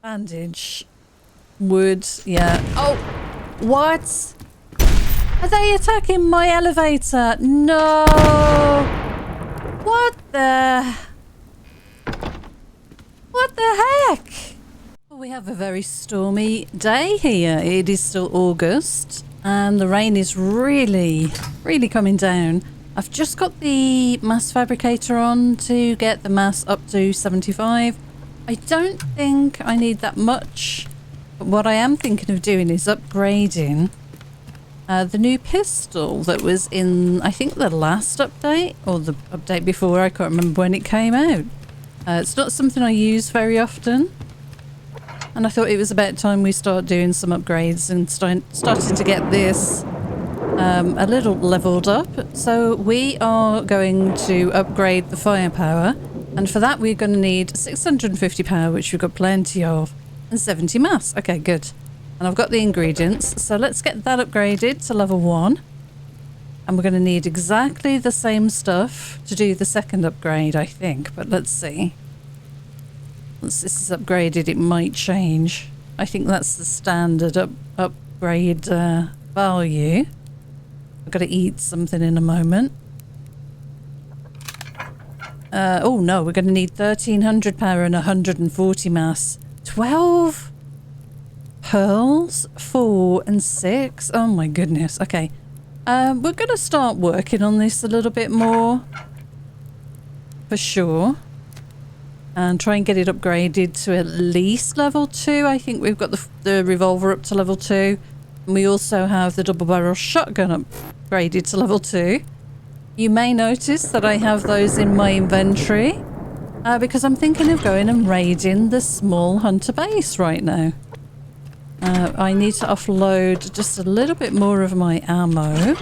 Bandage. Wood. Yeah. Oh! What? Are they attacking my elevator? No! What the... What the heck? Well, we have a very stormy day here. It is still August and the rain is really coming down. I've just got the mass fabricator on to get the mass up to 75. I don't think I need that much. But what I am thinking of doing is upgrading the new pistol that was in, I think, the last update or the update before. I can't remember when it came out. It's not something I use very often. And I thought it was about time we start doing some upgrades and started to get this a little leveled up. So we are going to upgrade the firepower. And for that, we're going to need 650 power, which we've got plenty of, and 70 mass. Okay, good. And I've got the ingredients. So let's get that upgraded to level 1. And we're going to need exactly the same stuff to do the second upgrade, I think. But let's see. Once this is upgraded, it might change. I think that's the standard upgrade value. I've got to eat something in a moment. Oh no, we're going to need 1300 power and 140 mass. 12 pearls, 4 and 6. Oh my goodness. Okay. We're going to start working on this a little bit more. For sure. And try and get it upgraded to at least level 2. I think we've got the revolver up to level 2. And we also have the double barrel shotgun upgraded to level 2. You may notice that I have those in my inventory because I'm thinking of going and raiding the small hunter base right now. I need to offload just a little bit more of my ammo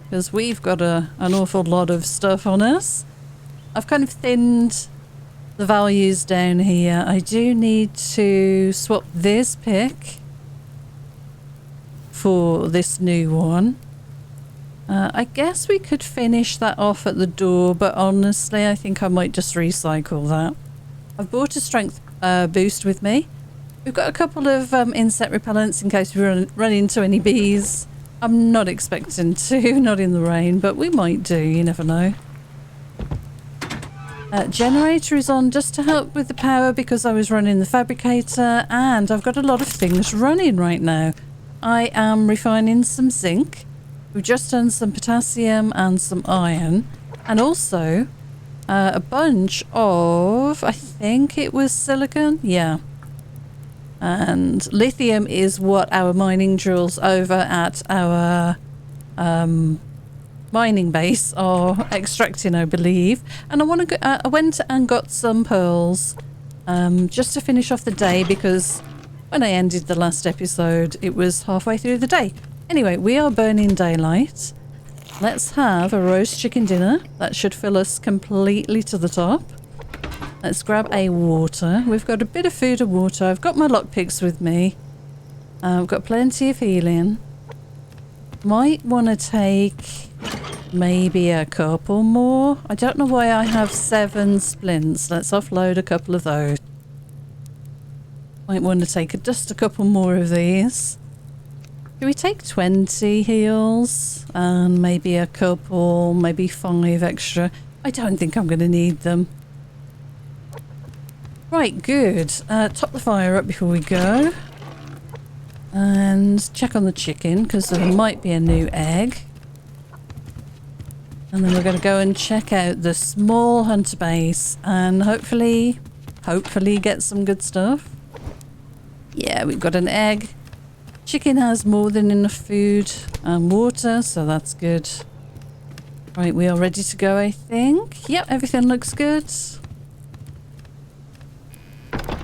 because we've got an awful lot of stuff on us. I've kind of thinned the values down here. I do need to swap this pick for this new one. I guess we could finish that off at the door, but honestly I think I might just recycle that. I've brought a strength boost with me. We've got a couple of insect repellents in case we run into any bees. I'm not expecting to, not in the rain, but we might do, you never know. Generator is on just to help with the power because I was running the fabricator, and I've got a lot of things running right now. I am refining some zinc. We've just done some potassium and some iron, and also a bunch of, I think it was silicon, yeah. And lithium is what our mining drills over at our mining base are extracting, I believe. And I went and got some pearls just to finish off the day because when I ended the last episode, it was halfway through the day. Anyway, we are burning daylight. Let's have a roast chicken dinner. That should fill us completely to the top. Let's grab a water. We've got a bit of food and water. I've got my lockpicks with me. I've got plenty of healing. Might want to take maybe a couple more. I don't know why I have 7 splints. Let's offload a couple of those. Might want to take just a couple more of these. Can we take 20 heals and maybe a couple, maybe 5 extra? I don't think I'm going to need them. Right, good. Top the fire up before we go. And check on the chicken because there might be a new egg. And then we're going to go and check out the small hunter base and hopefully get some good stuff. Yeah, we've got an egg. Chicken has more than enough food and water, so that's good. Right, we are ready to go, I think. Yep, everything looks good.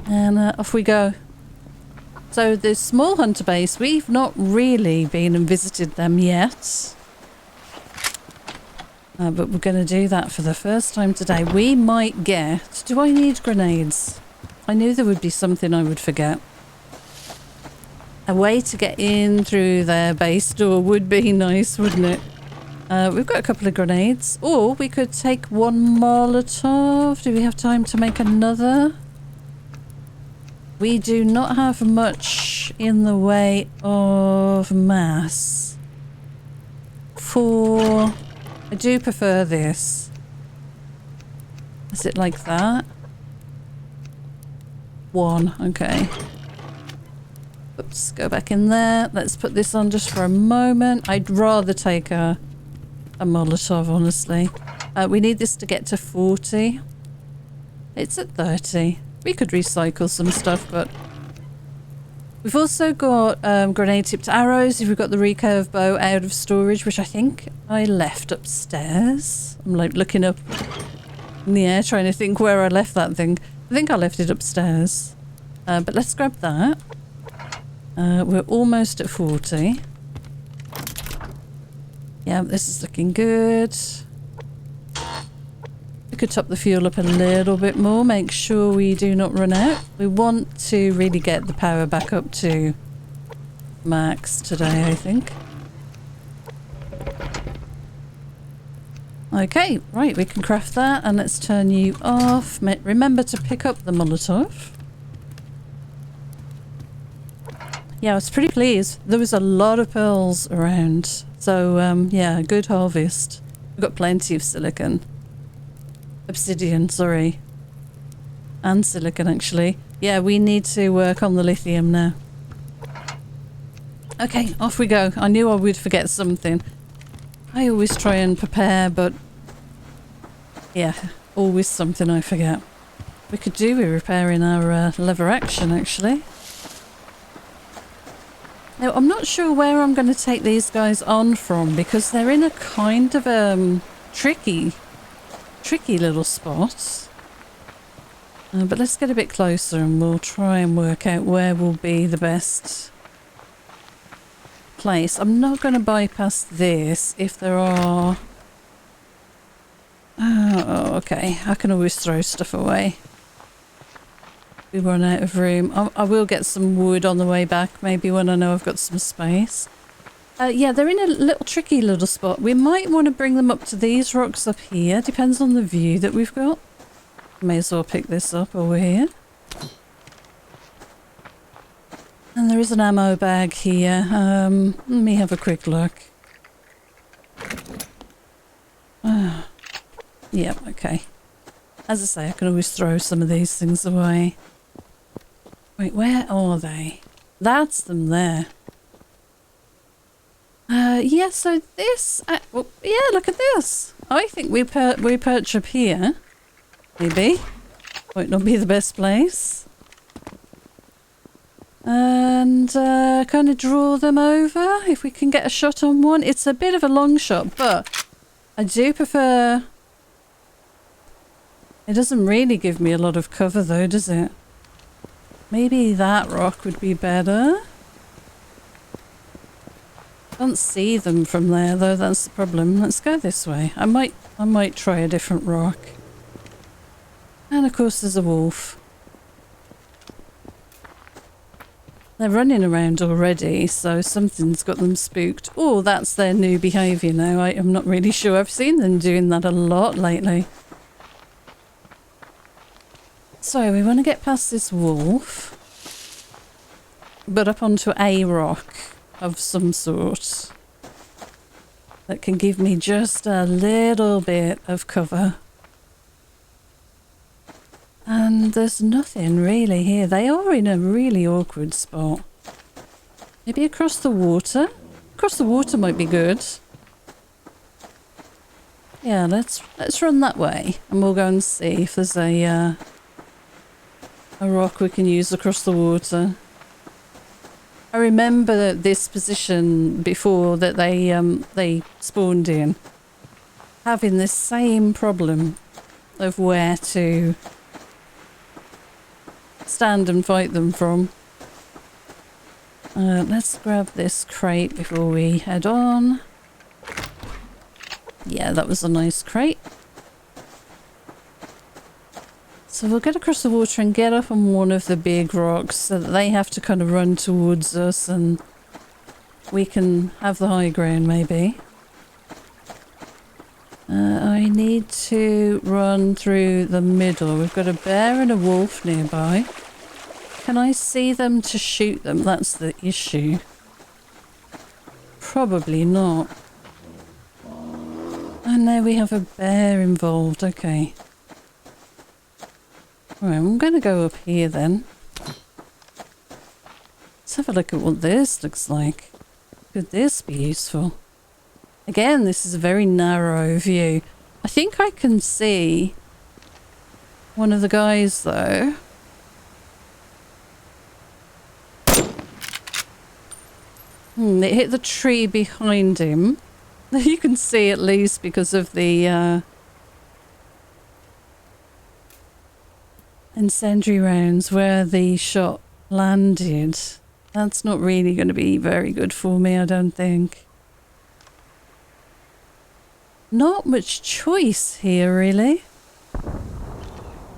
And off we go. So the small hunter base, we've not really been and visited them yet. But we're going to do that for the first time today. We might get... Do I need grenades? I knew there would be something I would forget. A way to get in through their base door would be nice, wouldn't it? We've got a couple of grenades. Or we could take one Molotov. Do we have time to make another? we do not have much in the way of mass. I do prefer this. Is it like that? 1, okay. Oops, go back in there. Let's put this on just for a moment. I'd rather take a Molotov, honestly. We need this to get to 40. It's at 30. We could recycle some stuff, but... We've also got grenade-tipped arrows if we've got the recurve bow out of storage, which I think I left upstairs. I'm like looking up in the air trying to think where I left that thing. I think I left it upstairs. But let's grab that. We're almost at 40. Yeah, this is looking good. We could top the fuel up a little bit more, make sure we do not run out. We want to really get the power back up to max today, I think. Okay, right, we can craft that, and let's turn you off. Remember to pick up the Molotov. Yeah, I was pretty pleased. There was a lot of pearls around. So, yeah, good harvest. We've got plenty of silicon. Obsidian, sorry. And silicon, actually. Yeah, we need to work on the lithium now. Okay, off we go. I knew I would forget something. I always try and prepare, but... yeah, always something I forget. We could do with repairing our lever action, actually. Now, I'm not sure where I'm going to take these guys on from, because they're in a kind of tricky little spot. But let's get a bit closer and we'll try and work out where will be the best place. I'm not going to bypass this if there are... oh, okay. I can always throw stuff away. We run out of room. I will get some wood on the way back, maybe when I know I've got some space. Yeah, they're in a little tricky little spot. We might want to bring them up to these rocks up here. Depends on the view that we've got. May as well pick this up over here. And there is an ammo bag here. Let me have a quick look. Yeah, okay. As I say, I can always throw some of these things away. Wait, where are they? That's them there. Yeah, so this... well, yeah, look at this. I think we perch up here. Maybe. Might not be the best place. And kind of draw them over if we can get a shot on one. It's a bit of a long shot, but I do prefer... It doesn't really give me a lot of cover though, does it? Maybe that rock would be better. Can't see them from there though, that's the problem. Let's go this way. I might try a different rock. And of course there's a wolf. They're running around already, so something's got them spooked. Oh, that's their new behaviour now. I'm not really sure. I've seen them doing that a lot lately. So we want to get past this wolf, but up onto a rock of some sort that can give me just a little bit of cover. And there's nothing really here. They are in a really awkward spot. Maybe across the water? Across the water might be good. Yeah, let's run that way and we'll go and see if there's a rock we can use across the water. I remember this position before that they spawned in, having this same problem of where to stand and fight them from. Let's grab this crate before we head on. Yeah, that was a nice crate. So we'll get across the water and get up on one of the big rocks so that they have to kind of run towards us and we can have the high ground maybe. I need to run through the middle. We've got a bear and a wolf nearby. Can I see them to shoot them? That's the issue. Probably not. And now we have a bear involved. Okay. Alright, I'm going to go up here then. Let's have a look at what this looks like. Could this be useful? Again, this is a very narrow view. I think I can see one of the guys though. It hit the tree behind him. You can see at least because of the incendiary rounds where the shot landed. That's not really going to be very good for me, I don't think. Not much choice here, really.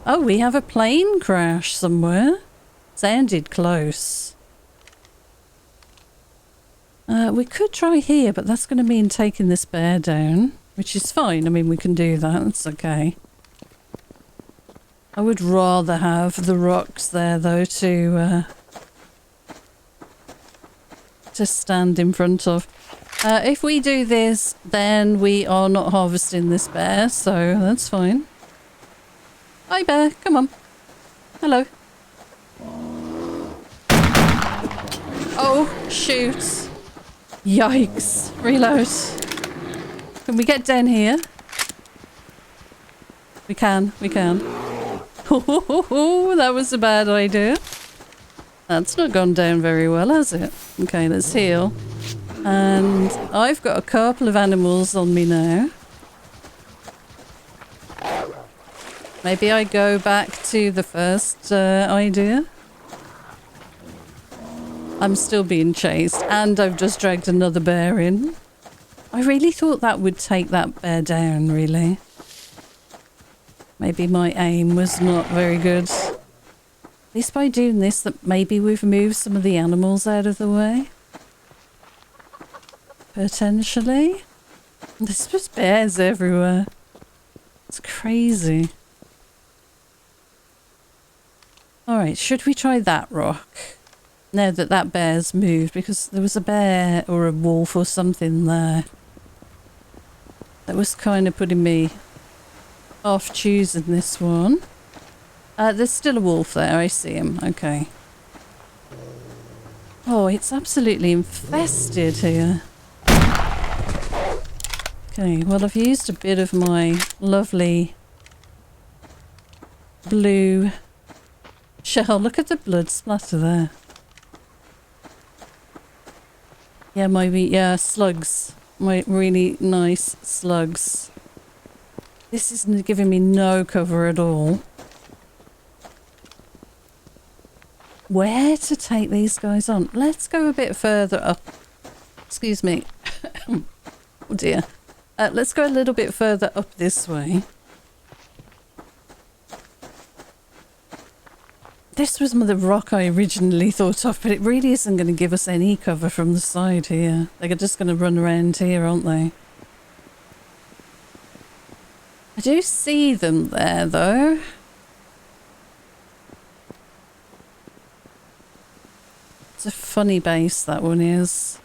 Oh, we have a plane crash somewhere. Sounded close. We could try here, but that's going to mean taking this bear down, which is fine. I mean, we can do that. It's okay. I would rather have the rocks there, though, to stand in front of. If we do this, then we are not harvesting this bear, so that's fine. Hi, bear. Come on. Hello. Oh, shoot. Yikes. Reload. Can we get down here? We can. Oh, that was a bad idea. That's not gone down very well, has it? Okay, let's heal. And I've got a couple of animals on me now. Maybe I go back to the first idea. I'm still being chased, and I've just dragged another bear in. I really thought that would take that bear down, really. Maybe my aim was not very good. At least by doing this, that maybe we've moved some of the animals out of the way. Potentially. There's just bears everywhere. It's crazy. Alright, should we try that rock? Now that that bear's moved, because there was a bear or a wolf or something there. That was kind of putting me off choosing this one. There's still a wolf there, I see him. Okay. Oh, it's absolutely infested here. Okay, well I've used a bit of my lovely blue shell. Look at the blood splatter there. Yeah, my slugs. My really nice slugs. This isn't giving me no cover at all. Where to take these guys on? Let's go a bit further up. Excuse me. Oh dear. Let's go a little bit further up this way. This was the rock I originally thought of, but it really isn't going to give us any cover from the side here. They're just going to run around here, aren't they? I do see them there, though. It's a funny base, that one is.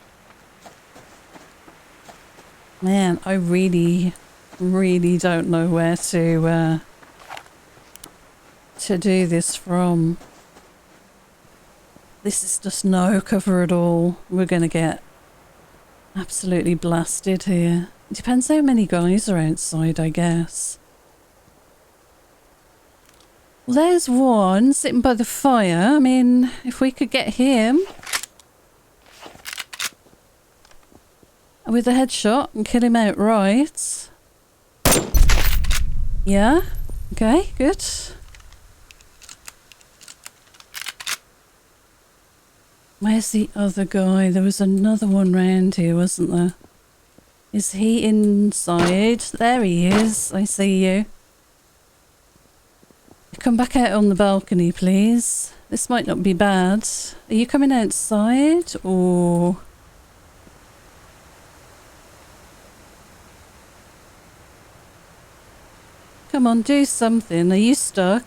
Man, I really don't know where to do this from. This is just no cover at all. We're going to get absolutely blasted here. It depends how many guys are outside, I guess. Well, there's one sitting by the fire. I mean, if we could get him with a headshot and kill him outright. Yeah, okay, good. Where's the other guy? There was another one round here, wasn't there? Is he inside? There he is. I see you. Come back out on the balcony, please. This might not be bad. Are you coming outside or... Come on, do something. Are you stuck?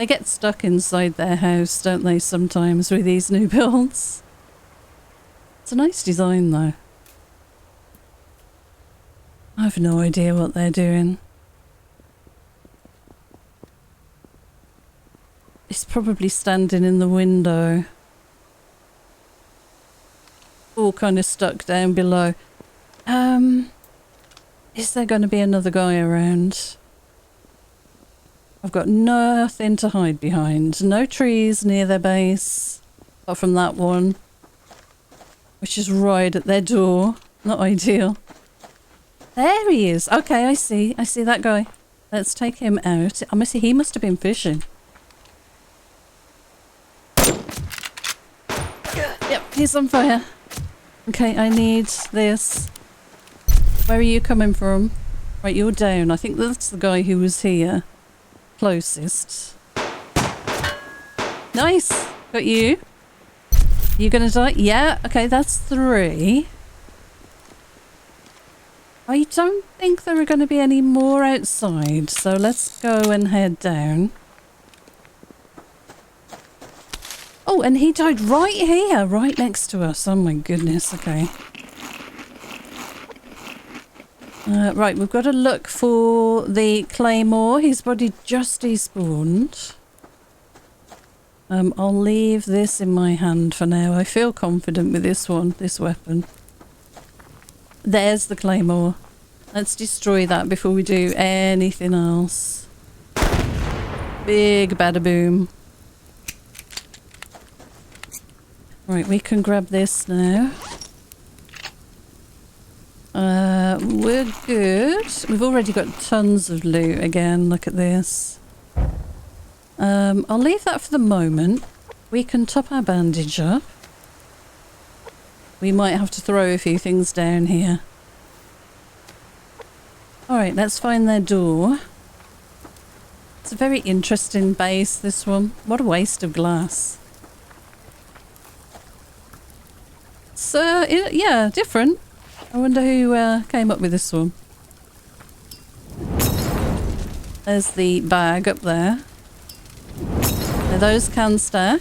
They get stuck inside their house, don't they, sometimes with these new builds. It's a nice design, though. I have no idea what they're doing. It's probably standing in the window. All kind of stuck down below. Is there going to be another guy around? I've got nothing to hide behind. No trees near their base. Apart from that one. Which is right at their door. Not ideal. There he is. Okay, I see. I see that guy. Let's take him out. He must have been fishing. Yep, he's on fire. Okay, I need this. Where are you coming from? Right, you're down. I think that's the guy who was here. Closest. Nice! Got you. You gonna die? Yeah, okay, that's 3. I don't think there are going to be any more outside, so let's go and head down. Oh, and he died right here, right next to us. Oh my goodness, okay. Right, we've got to look for the claymore. His body just despawned. I'll leave this in my hand for now. I feel confident with this one, this weapon. There's the claymore. Let's destroy that before we do anything else. Big bada boom. Right, we can grab this now. We're good. We've already got tons of loot again. Look at this. I'll leave that for the moment. We can top our bandage up. We might have to throw a few things down here. Alright, let's find their door. It's a very interesting base, this one. What a waste of glass. So, yeah, different. I wonder who came up with this one. There's the bag up there. Now those can stack.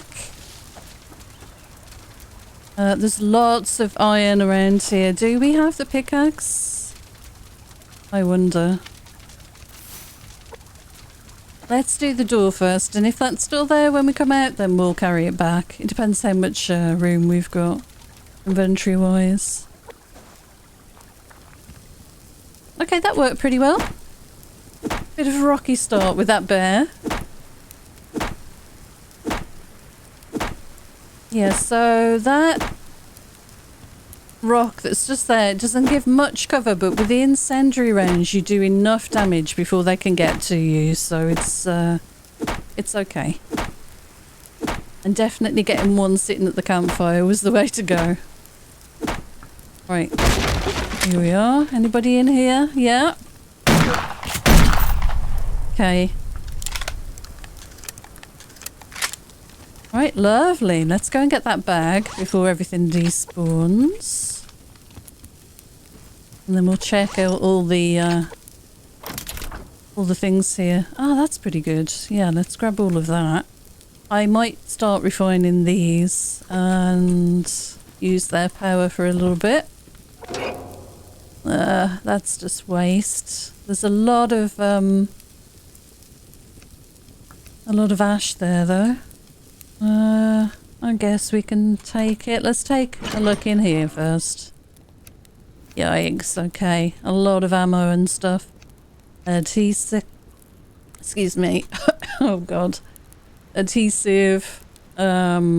There's lots of iron around here. Do we have the pickaxe? I wonder. Let's do the door first, and if that's still there when we come out, then we'll carry it back. It depends how much room we've got, inventory-wise. Okay, that worked pretty well. Bit of a rocky start with that bear. Yeah, so that rock that's just there doesn't give much cover, but with the incendiary rounds you do enough damage before they can get to you, so it's okay. And definitely getting one sitting at the campfire was the way to go. Right, here we are. Anybody in here? Yeah. Okay. Right, lovely. Let's go and get that bag before everything despawns. And then we'll check out all the things here. Oh, that's pretty good. Yeah, let's grab all of that. I might start refining these and use their power for a little bit. That's just waste. There's a lot of ash there though. I guess we can take it. Let's take a look in here first. Yikes, okay. A lot of ammo and stuff. Adhesive. Excuse me. Oh god. Adhesive. Potassium.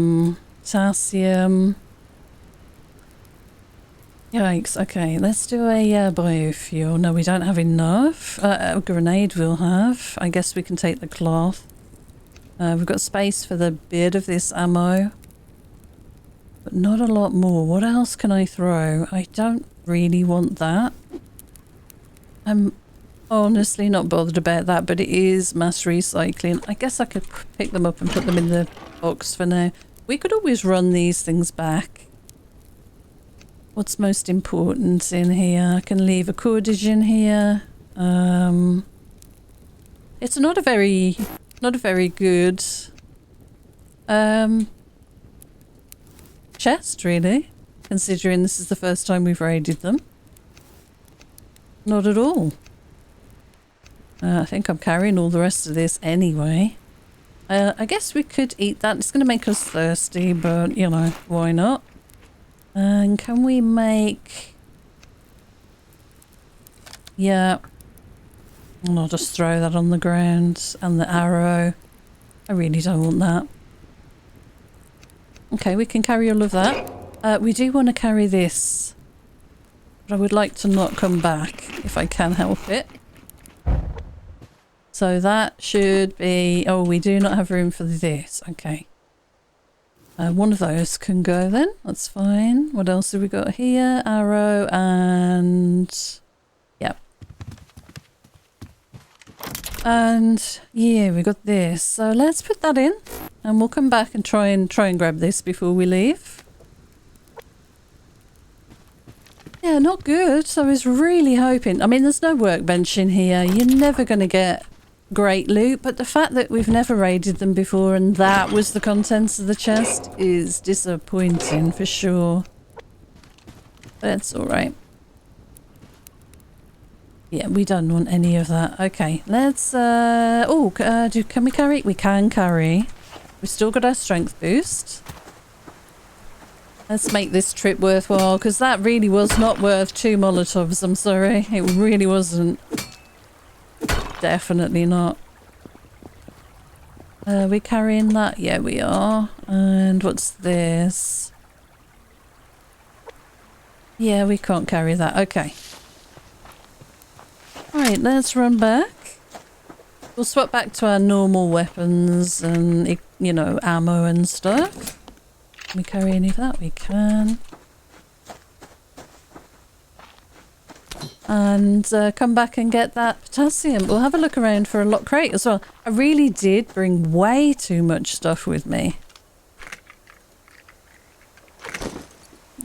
Yikes, okay. Let's do a biofuel. No, we don't have enough. A grenade we'll have. I guess we can take the cloth. We've got space for the bit of this ammo. But not a lot more. What else can I throw? I don't really want that. I'm honestly not bothered about that, but it is mass recycling. I guess I could pick them up and put them in the box for now. We could always run these things back. What's most important in here? I can leave a cordage in here. It's not a very Not a very good chest, really, considering this is the first time we've raided them. Not at all. I think I'm carrying all the rest of this anyway. I guess we could eat that. It's going to make us thirsty, but, you know, why not? And can we make... Yeah. And I'll just throw that on the ground. And the arrow. I really don't want that. Okay, we can carry all of that. We do want to carry this. But I would like to not come back if I can help it. So that should be... Oh, we do not have room for this. Okay. One of those can go then. That's fine. What else have we got here? Arrow and... Yep. And yeah, we got this. So let's put that in. And we'll come back and try and grab this before we leave. Yeah, not good. So I was really hoping... I mean, there's no workbench in here. You're never going to get great loot, but the fact that we've never raided them before and that was the contents of the chest is disappointing for sure. But it's alright. Yeah, we don't want any of that. Okay, let's... can we carry? We can carry. We've still got our strength boost. Let's make this trip worthwhile, because that really was not worth 2 Molotovs, I'm sorry. It really wasn't. Definitely not. Are we carrying that? Yeah, we are. And what's this? Yeah, we can't carry that. Okay. Right, let's run back. We'll swap back to our normal weapons and, you know, ammo and stuff. Can we carry any of that? We can. And come back and get that potassium. We'll have a look around for a lock crate as well. I really did bring way too much stuff with me.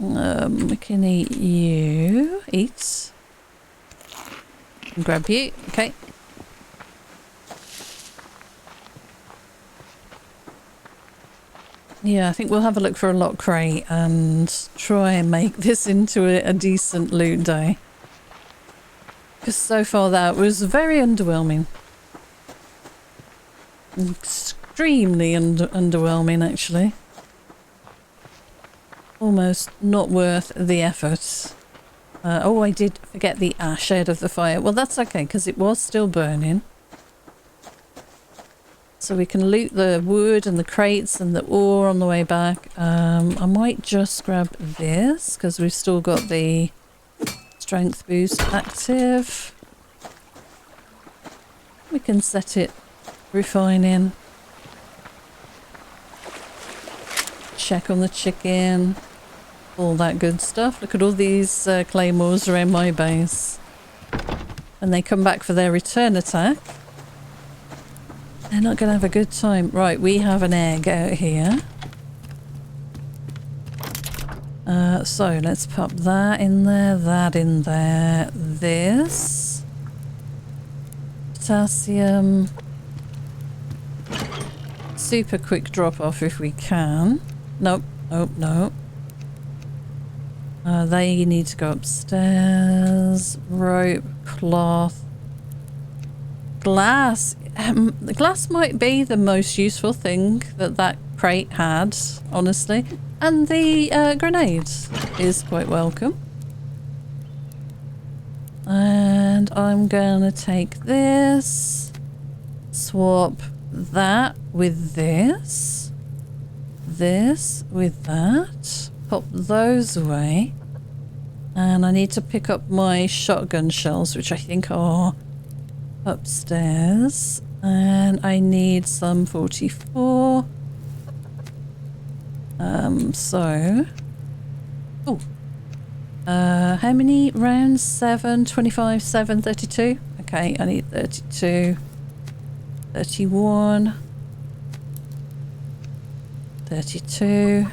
We can eat you. Eat. And grab you. Okay. Yeah, I think we'll have a look for a lock crate and try and make this into a decent loot day. Because so far that was very underwhelming. Extremely underwhelming, actually. Almost not worth the effort. Oh, I did forget the ash out of the fire. Well, that's okay, because it was still burning. So we can loot the wood and the crates and the ore on the way back. I might just grab this, because we've still got the... strength boost active. We can set it refining. Check on the chicken. All that good stuff. Look at all these claymores around my base. And they come back for their return attack. They're not going to have a good time. Right, we have an egg out here. So let's pop that in there, that in there, this. Potassium. Super quick drop off if we can. Nope, nope, nope. They need to go upstairs. Rope, cloth. Glass. The glass might be the most useful thing that crate had, honestly. And the grenade is quite welcome. And I'm gonna take this, swap that with this with that, pop those away. And I need to pick up my shotgun shells, which I think are upstairs. And I need some 44. How many rounds? 7, 25, 7, 32? Okay, I need 32, 31, 32.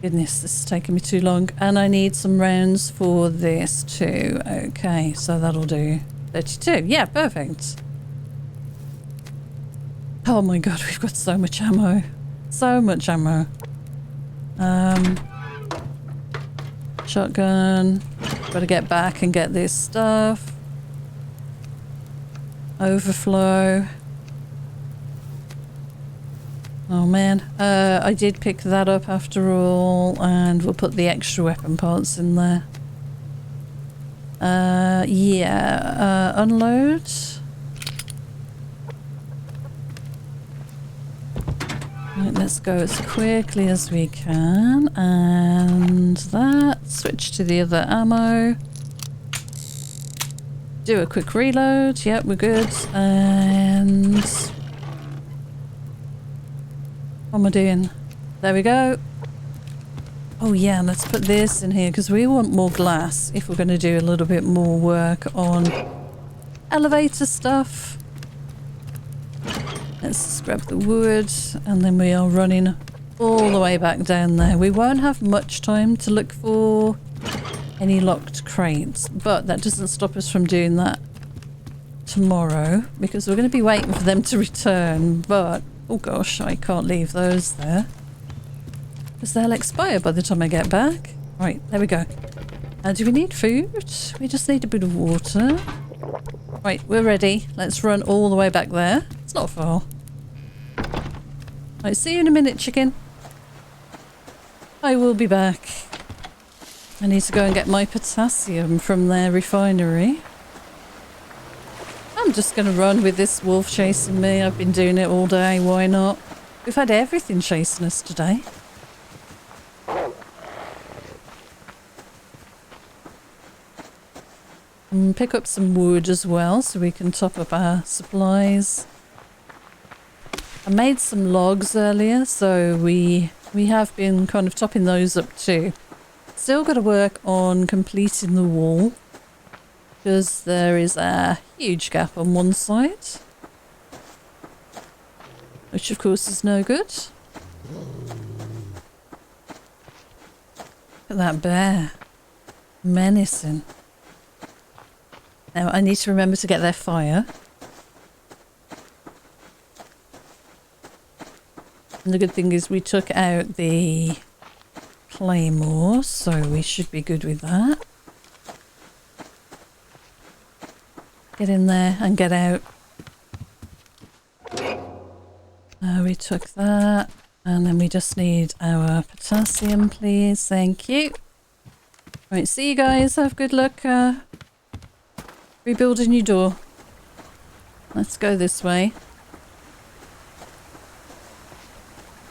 Goodness, this is taking me too long. And I need some rounds for this too. Okay, so that'll do 32. Yeah, perfect. Oh my god, we've got so much ammo. So much ammo. Shotgun. Gotta get back and get this stuff. Overflow. Oh man. I did pick that up after all, and we'll put the extra weapon parts in there. Yeah. Unload. Right, let's go as quickly as we can, and that. Switch to the other ammo. Do a quick reload. Yep, we're good. And what am I doing? There we go. Oh yeah, let's put this in here because we want more glass if we're going to do a little bit more work on elevator stuff. Let's just grab the wood, and then we are running all the way back down there. We won't have much time to look for any locked crates, but that doesn't stop us from doing that tomorrow because we're going to be waiting for them to return. But oh gosh, I can't leave those there because they'll expire by the time I get back. Right, there we go. Do we need food? We just need a bit of water. Right, we're ready. Let's run all the way back there. It's not far. Right, see you in a minute, chicken. I will be back. I need to go and get my potassium from their refinery. I'm just going to run with this wolf chasing me. I've been doing it all day. Why not? We've had everything chasing us today. And pick up some wood as well so we can top up our supplies. I made some logs earlier, so we have been kind of topping those up too. Still got to work on completing the wall because there is a huge gap on one side, which of course is no good. Look at that bear. Menacing. Now I need to remember to get their fire. And the good thing is we took out the claymore, so we should be good with that. Get in there and get out. We took that, and then we just need our potassium, please. Thank you. Right, see you guys. Have good luck rebuilding your door. Let's go this way.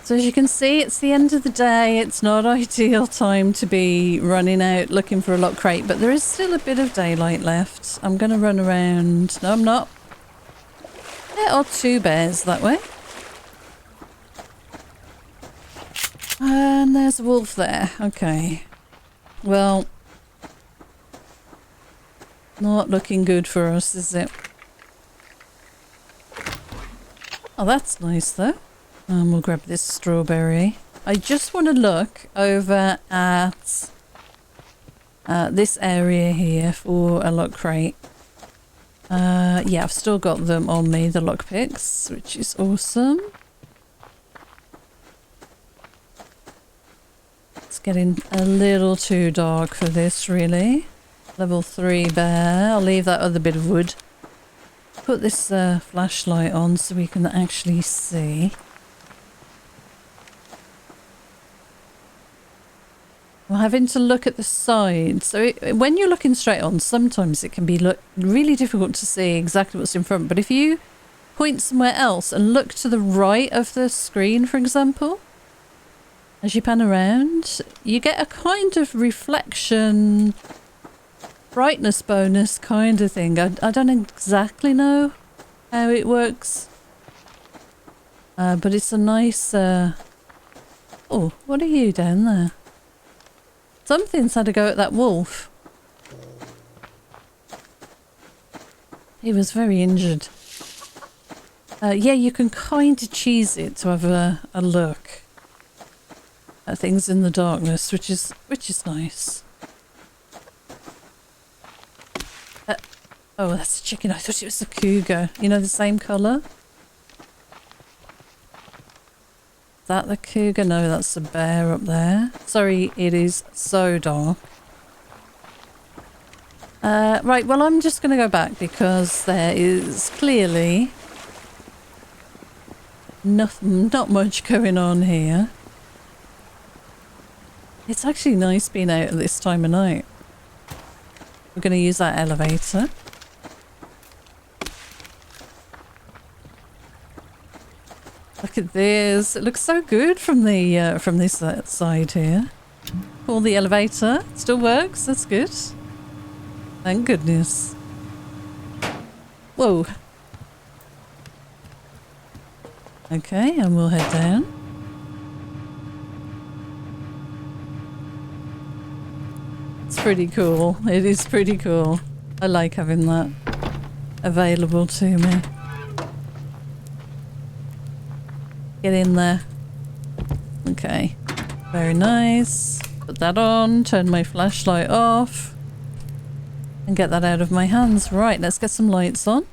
So as you can see, it's the end of the day. It's not ideal time to be running out looking for a lock crate, but there is still a bit of daylight left. I'm going to run around. No, I'm not. There are two bears that way. And there's a wolf there. Okay. Well, not looking good for us, is it? Oh, that's nice though. We'll grab this strawberry. I just want to look over at this area here for a lock crate. Yeah, I've still got them on me, the lockpicks, which is awesome. It's getting a little too dark for this, really. Level 3 bear. I'll leave that other bit of wood. Put this flashlight on so we can actually see. I'm having to look at the side. So when you're looking straight on, sometimes it can be really difficult to see exactly what's in front. But if you point somewhere else and look to the right of the screen, for example, as you pan around, you get a kind of reflection, brightness bonus kind of thing. I don't exactly know how it works. But it's a nice... Oh, what are you down there? Something's had a go at that wolf. He was very injured. Yeah, you can kind of cheese it to have a look at things in the darkness, which is nice. Oh, that's a chicken. I thought it was a cougar. You know, the same colour. that the cougar? No, that's the bear up there. Sorry, it is so dark. Right, well, I'm just going to go back because there is clearly not much going on here. It's actually nice being out at this time of night. We're going to use that elevator. Look at this. It looks so good from the from this side here. Call the elevator. Still works. That's good. Thank goodness. Whoa. Okay, and we'll head down. It's pretty cool. It is pretty cool. I like having that available to me. Get in there. Okay. Very nice. Put that on. Turn my flashlight off. And get that out of my hands. Right, let's get some lights on.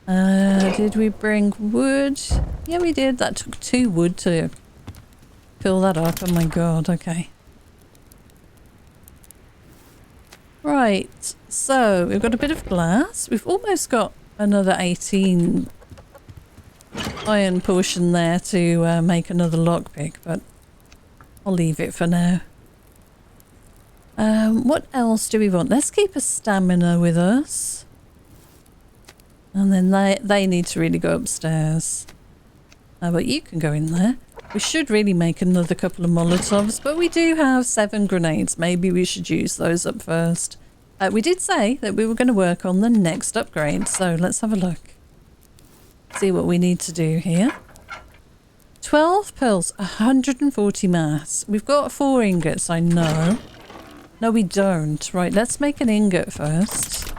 Did we bring wood? Yeah, we did. That took 2 wood to fill that up. Oh my god, okay. Right, so we've got a bit of glass. We've almost got another 18 iron portion there to make another lockpick, but I'll leave it for now. What else do we want? Let's keep a stamina with us. And then they need to really go upstairs. But you can go in there. We should really make another couple of Molotovs, but we do have 7 grenades. Maybe we should use those up first. We did say that we were going to work on the next upgrade, so let's have a look. See what we need to do here. 12 pearls, 140 mass. We've got 4 ingots, I know. No, we don't. Right, let's make an ingot first.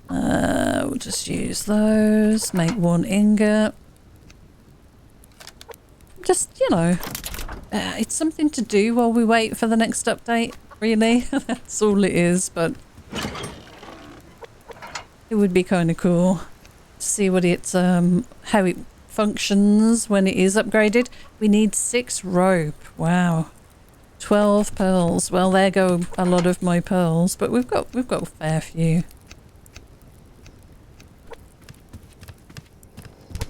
We'll just use those. Make 1 ingot. Just, you know, it's something to do while we wait for the next update, really. That's all it is, but it would be kind of cool to see what it's, how it functions when it is upgraded. We need 6 rope. Wow. 12 pearls. Well, there go a lot of my pearls, but we've got a fair few.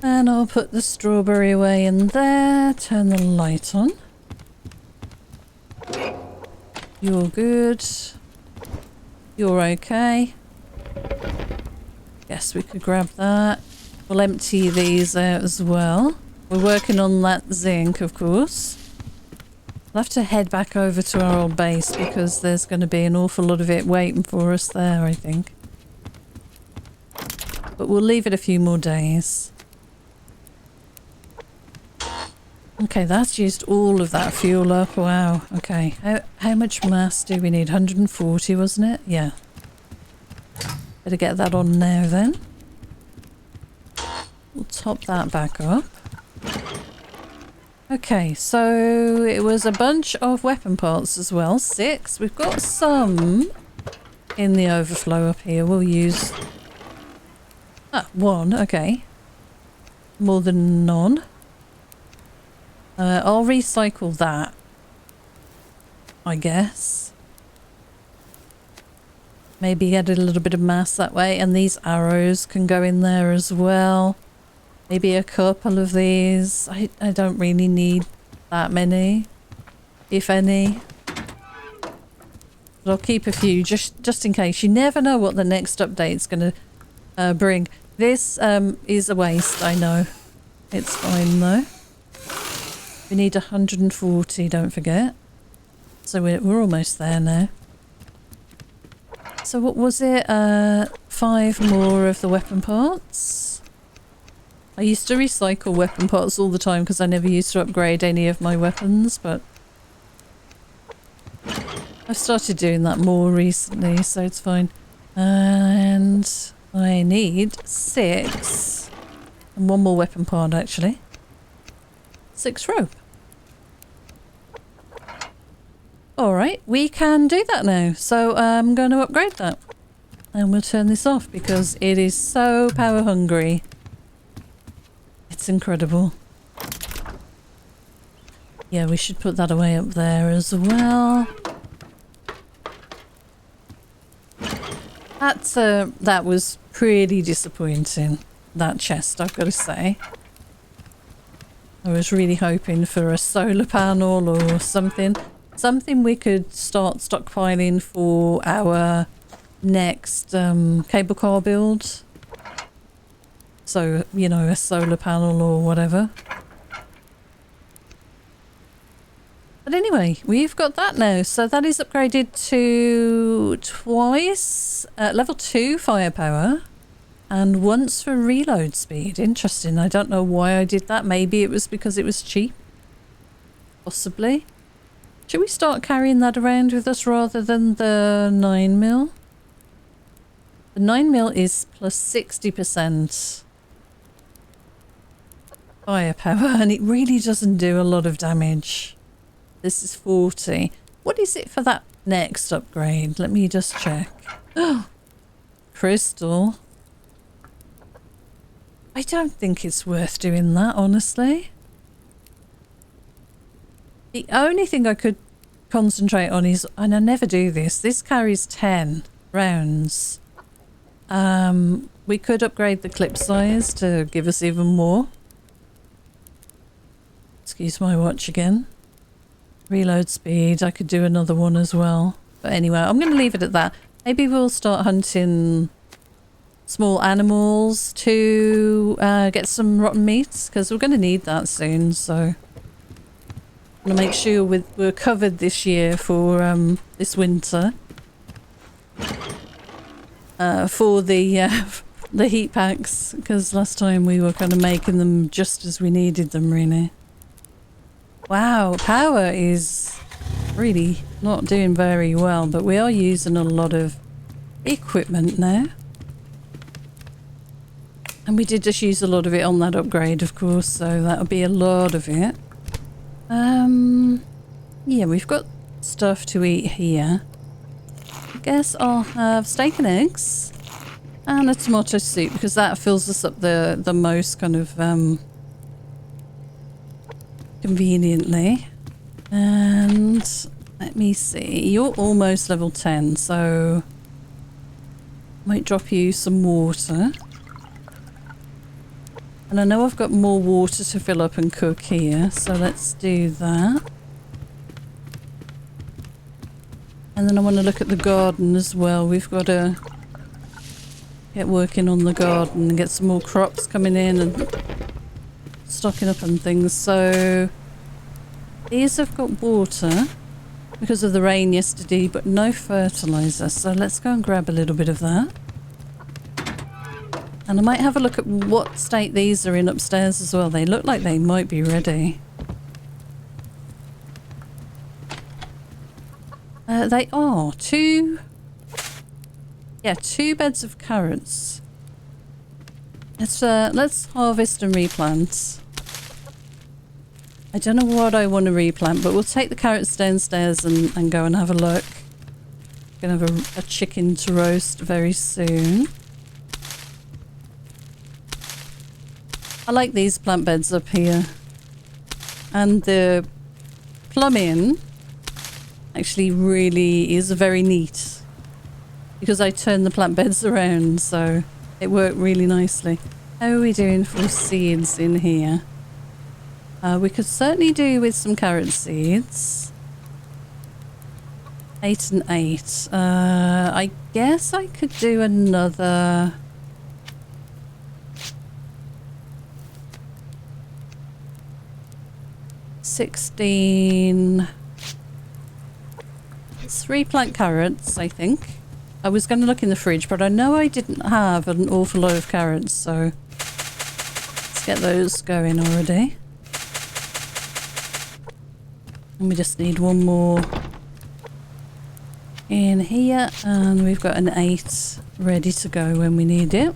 And I'll put the strawberry away in there. Turn the light on. You're good. You're okay. Yes, we could grab that. We'll empty these out as well. We're working on that zinc, of course. We'll have to head back over to our old base because there's going to be an awful lot of it waiting for us there, I think. But we'll leave it a few more days. Okay, that's used all of that fuel up. Wow. Okay. How much mass do we need? 140, wasn't it? Yeah. Better get that on now then. We'll top that back up. Okay, so it was a bunch of weapon parts as well. 6. We've got some in the overflow up here. We'll use... 1. Okay. More than none. I'll recycle that, I guess. Maybe get a little bit of mass that way, and these arrows can go in there as well. Maybe a couple of these. I don't really need that many, if any. But I'll keep a few just in case. You never know what the next update's going to bring. This is a waste, I know. It's fine though. We need 140, don't forget. So we're almost there now. So what was it? 5 more of the weapon parts. I used to recycle weapon parts all the time because I never used to upgrade any of my weapons, but I've started doing that more recently, so it's fine. And I need 6. And 1 more weapon part, actually. 6 rope. Alright, we can do that now. So I'm going to upgrade that. And we'll turn this off because it is so power hungry. It's incredible. Yeah, we should put that away up there as well. That was pretty disappointing, that chest, I've got to say. I was really hoping for a solar panel or something. Something we could start stockpiling for our next cable car build. So, you know, a solar panel or whatever. But anyway, we've got that now. So that is upgraded to twice level 2 firepower and once for reload speed. Interesting. I don't know why I did that. Maybe it was because it was cheap. Possibly. Should we start carrying that around with us rather than the 9mm? The 9mm is plus 60% firepower and it really doesn't do a lot of damage. This is 40. What is it for that next upgrade? Let me just check. Oh, crystal. I don't think it's worth doing that, honestly. The only thing I could concentrate on is, and I never do this carries 10 rounds. We could upgrade the clip size to give us even more. Excuse my watch again. Reload speed, I could do another one as well. But anyway, I'm going to leave it at that. Maybe we'll start hunting small animals to get some rotten meats, because we're going to need that soon, so I'm going to make sure we're covered this year for this winter. For the heat packs, because last time we were kind of making them just as we needed them, really. Wow, power is really not doing very well, but we are using a lot of equipment now. And we did just use a lot of it on that upgrade, of course, so that'll be a lot of it. Yeah, we've got stuff to eat here. I guess I'll have steak and eggs and a tomato soup, because that fills us up the most kind of conveniently. And let me see, you're almost level 10, so might drop you some water. And I know I've got more water to fill up and cook here, so let's do that. And then I want to look at the garden as well. We've got to get working on the garden and get some more crops coming in and stocking up and things. So these have got water because of the rain yesterday, but no fertilizer. So let's go and grab a little bit of that. And I might have a look at what state these are in upstairs as well. They look like they might be ready. They are two beds of carrots. Let's harvest and replant. I don't know what I want to replant, but we'll take the carrots downstairs and go and have a look. Gonna have a chicken to roast very soon. I like these plant beds up here. And the plumbing actually really is very neat, because I turn the plant beds around, so it worked really nicely. How are we doing for seeds in here? We could certainly do with some carrot seeds. 8 and 8. I guess I could do another... $16. 3 plant carrots, I think. I was going to look in the fridge, but I know I didn't have an awful lot of carrots, so let's get those going already. And we just need one more in here, and we've got an 8 ready to go when we need it.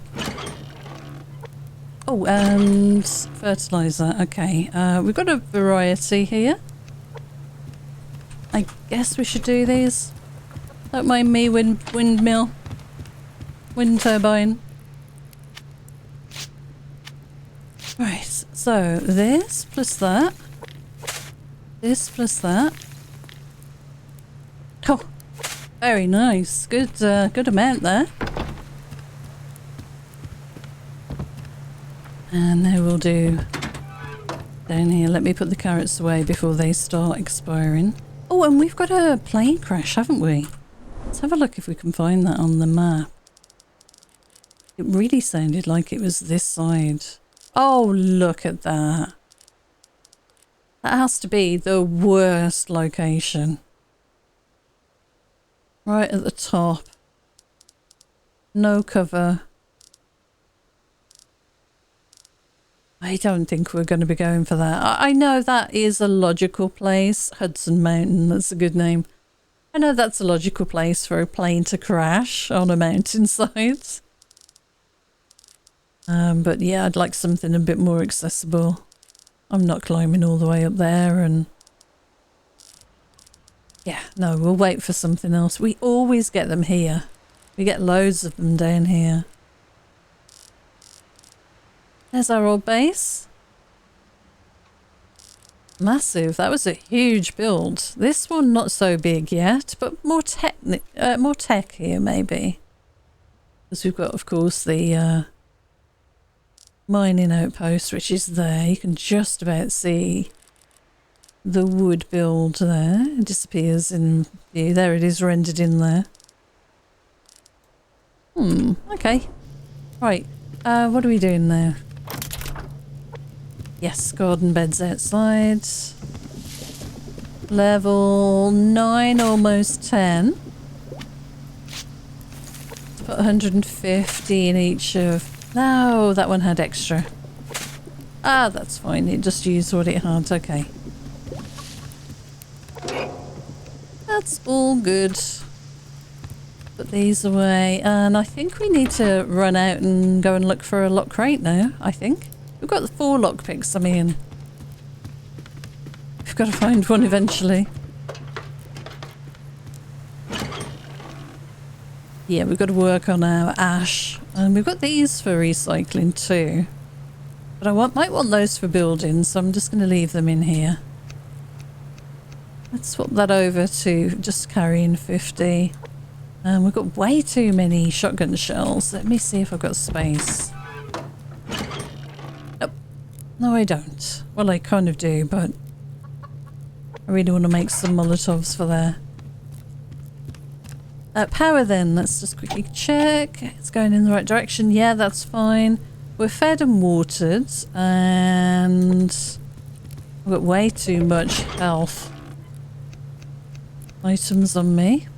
Oh, and fertilizer. Okay, we've got a variety here. I guess we should do these. Don't mind me, windmill. Wind turbine. Right, so this plus that. This plus that. Oh, very nice. Good, good amount there. And now we'll do down here. Let me put the carrots away before they start expiring. Oh, and we've got a plane crash, haven't we? Let's have a look if we can find that on the map. It really sounded like it was this side. Oh, look at that. That has to be the worst location. Right at the top. No cover. I don't think we're going to be going for that. I know that is a logical place. Hudson Mountain, that's a good name. I know that's a logical place for a plane to crash on a mountainside. But yeah, I'd like something a bit more accessible. I'm not climbing all the way up there and... Yeah, no, we'll wait for something else. We always get them here. We get loads of them down here. There's our old base. Massive. That was a huge build. This one not so big yet, but more tech here maybe. Because we've got, of course, the mining outpost, which is there. You can just about see the wood build there. It disappears in view. There it is, rendered in there. Okay. Right. What are we doing now? Yes, garden beds outside. Level 9, almost 10. Let's put 150 in each of... No, that one had extra. Ah, that's fine. It just used what it had. Okay. That's all good. Put these away. And I think we need to run out and go and look for a lock crate now, I think. We've got the 4 lockpicks, I mean. We've got to find one eventually. Yeah, we've got to work on our ash. And we've got these for recycling too. But I might want those for building, so I'm just going to leave them in here. Let's swap that over to just carrying 50. And we've got way too many shotgun shells. Let me see if I've got space. No, I don't. Well, I kind of do, but I really want to make some Molotovs for there. Power then. Let's just quickly check. It's going in the right direction. Yeah, that's fine. We're fed and watered, and I've got way too much health items on me.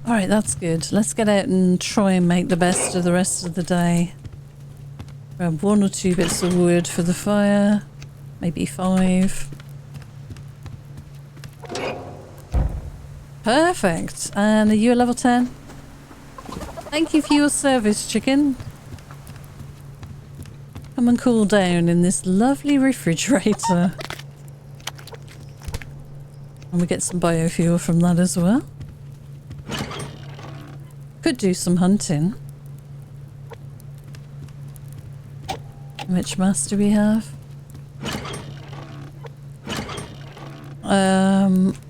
Alright, that's good. Let's get out and try and make the best of the rest of the day. Grab 1 or 2 bits of wood for the fire. Maybe 5. Perfect. And are you a level 10? Thank you for your service, chicken. Come and cool down in this lovely refrigerator. And we get some biofuel from that as well. Could do some hunting. Which mass do we have?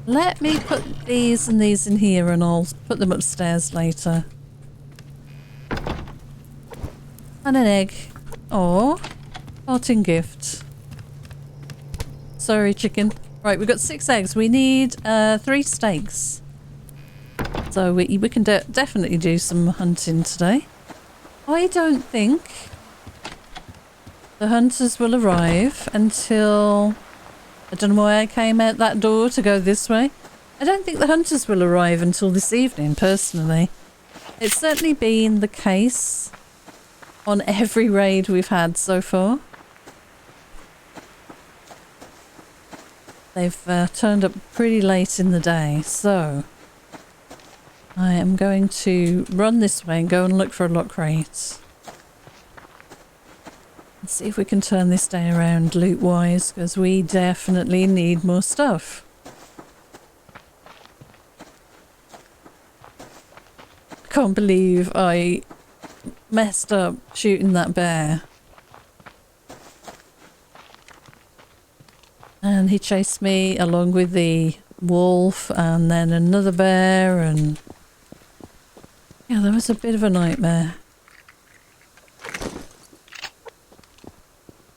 Let me put these and these in here and I'll put them upstairs later. And an egg. Oh, parting gift. Sorry, chicken. Right, we've got 6 eggs. We need 3 steaks. So we can definitely do some hunting today. I don't think the hunters will arrive until... I don't know why I came out that door to go this way. I don't think the hunters will arrive until this evening, personally. It's certainly been the case on every raid we've had so far. They've turned up pretty late in the day, so I am going to run this way and go and look for a lock crate. Let's see if we can turn this day around loot-wise, because we definitely need more stuff. I can't believe I messed up shooting that bear. And he chased me along with the wolf and then another bear, and yeah, that was a bit of a nightmare.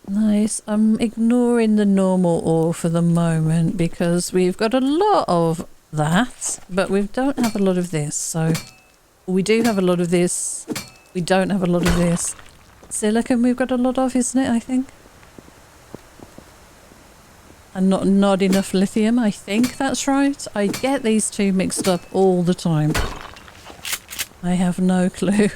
Nice. I'm ignoring the normal ore for the moment because we've got a lot of that, but we don't have a lot of this. So we do have a lot of this. We don't have a lot of this. Silicon we've got a lot of, isn't it, I think? And not enough lithium, I think that's right. I get these two mixed up all the time. I have no clue.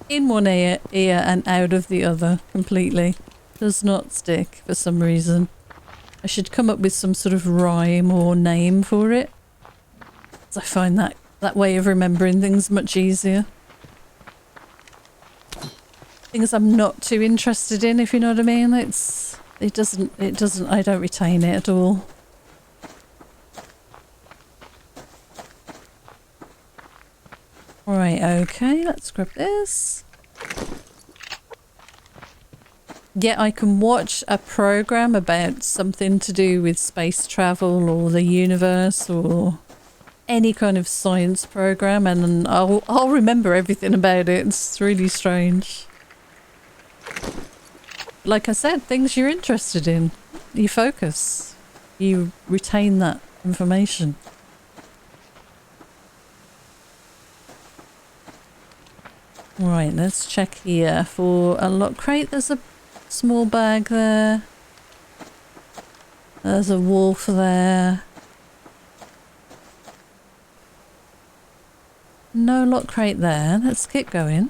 In one ear and out of the other completely. Does not stick for some reason. I should come up with some sort of rhyme or name for it. I find that way of remembering things much easier. Things I'm not too interested in, if you know what I mean. It doesn't, I don't retain it at all. Right, okay, let's grab this. Yeah, I can watch a program about something to do with space travel or the universe or any kind of science program, and I'll remember everything about it. It's really strange. Like I said, things you're interested in, you focus, you retain that information. Right, let's check here for a lock crate. There's a small bag there. There's a wolf there. No lock crate there. Let's keep going.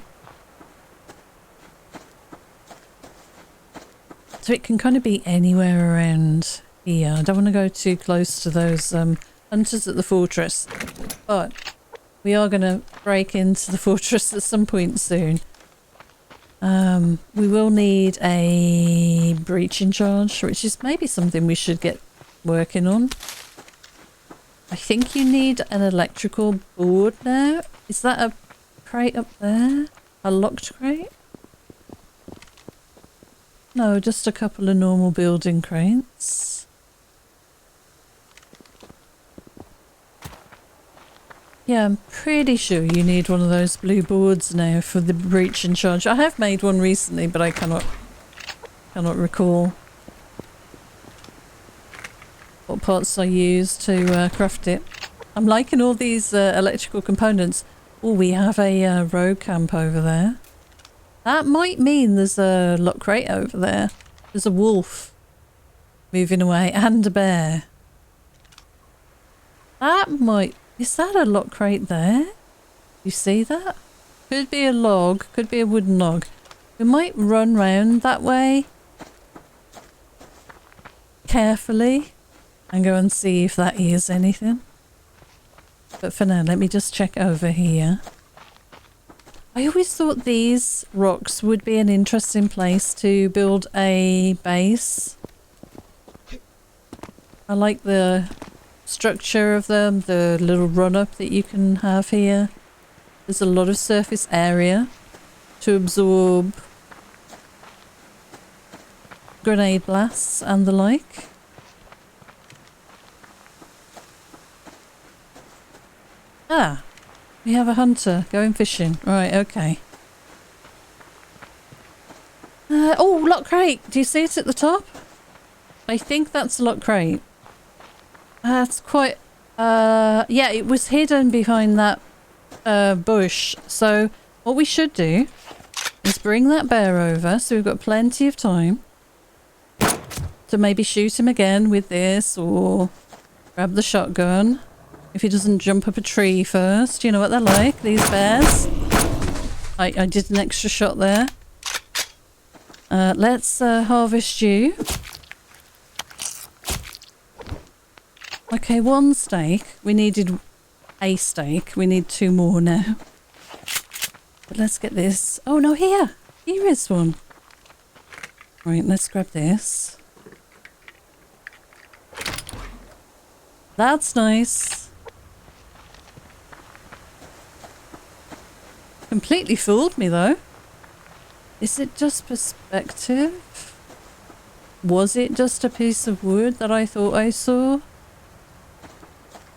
So it can kind of be anywhere around here. I don't want to go too close to those hunters at the fortress. But we are going to break into the fortress at some point soon. We will need a breaching charge, which is maybe something we should get working on. I think you need an electrical board now. Is that a crate up there? A locked crate? No, just a couple of normal building crates. Yeah, I'm pretty sure you need one of those blue boards now for the breach and charge. I have made one recently, but I cannot recall what parts I used to craft it. I'm liking all these electrical components. Oh, we have a road camp over there. That might mean there's a lock crate over there. There's a wolf moving away and a bear. That might... Is that a lock crate there? You see that? Could be a log, could be a wooden log. We might run round that way carefully and go and see if that is anything. But for now, let me just check over here. I always thought these rocks would be an interesting place to build a base. I like the structure of them, the little run-up that you can have here. There's a lot of surface area to absorb grenade blasts and the like. Ah, we have a hunter going fishing. Right, okay. Oh, lock crate! Do you see it at the top? I think that's a lock crate. That's quite... yeah, it was hidden behind that bush. So what we should do is bring that bear over, so we've got plenty of time to maybe shoot him again with this, or grab the shotgun if he doesn't jump up a tree first. You know what they're like, these bears. I did an extra shot there. Let's harvest you. Okay, one steak. We needed a steak. We need 2 more now. But let's get this. Oh no, here! Here is one. Right, let's grab this. That's nice. Completely fooled me though. Is it just perspective? was it just a piece of wood that I thought I saw?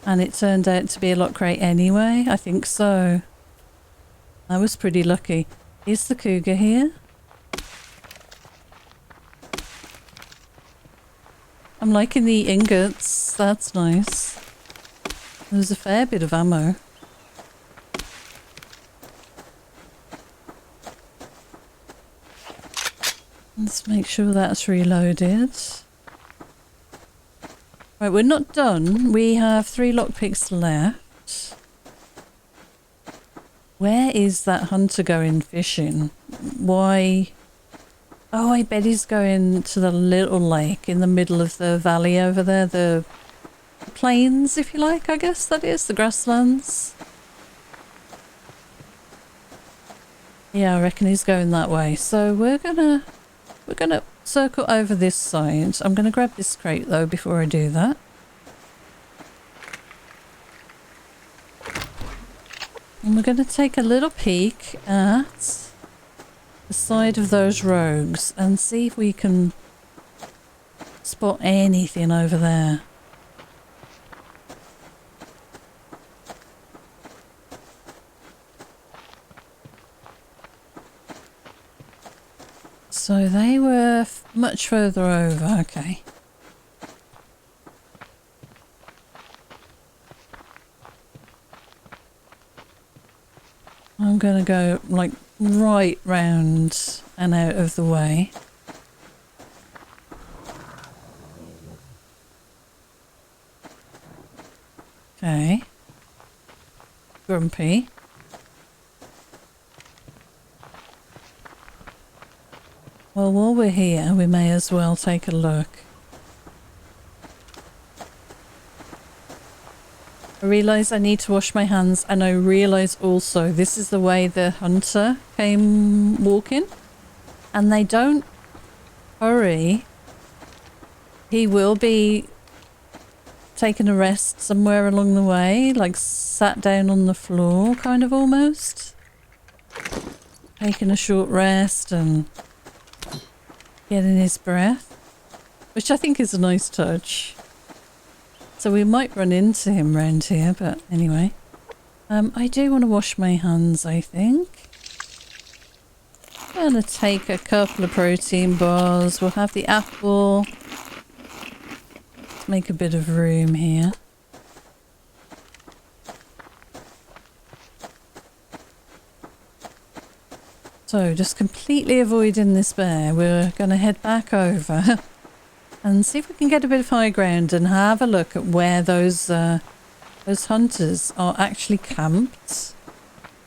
And it turned out to be a lock crate anyway? I think so. I was pretty lucky. Is the cougar here? I'm liking the ingots. That's nice. There's a fair bit of ammo. Let's make sure that's reloaded. Right, we're not done. We have 3 lockpicks left. Where is that hunter going fishing? Why? Oh, I bet he's going to the little lake in the middle of the valley over there. The plains, if you like, I guess that is. The grasslands. Yeah, I reckon he's going that way. So we're gonna circle over this side. I'm gonna grab this crate though before I do that. And we're gonna take a little peek at the side of those rogues and see if we can spot anything over there. So they were much further over, okay. I'm gonna go like right round and out of the way. Okay. Grumpy. Well, while we're here, we may as well take a look. I realise I need to wash my hands, and I realise also this is the way the hunter came walking. And they don't hurry. He will be taking a rest somewhere along the way, like sat down on the floor, kind of almost. Taking a short rest and getting his breath, which I think is a nice touch. So we might run into him round here, but anyway. I do want to wash my hands, I think. I'm going to take a couple of protein bars. We'll have the apple. Let's make a bit of room here. So just completely avoiding this bear, we're going to head back over and see if we can get a bit of high ground and have a look at where those hunters are actually camped,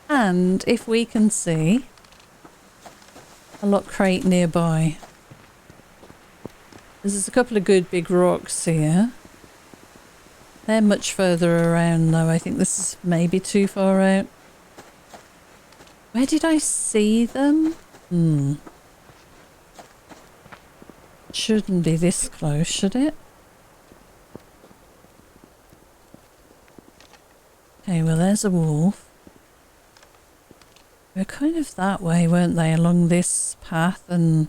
and if we can see a lock crate nearby. There's a couple of good big rocks here. They're much further around though. I think this is maybe too far out. Where did I see them? Shouldn't be this close, should it? Okay, well there's a wolf. They're kind of that way, weren't they? Along this path and...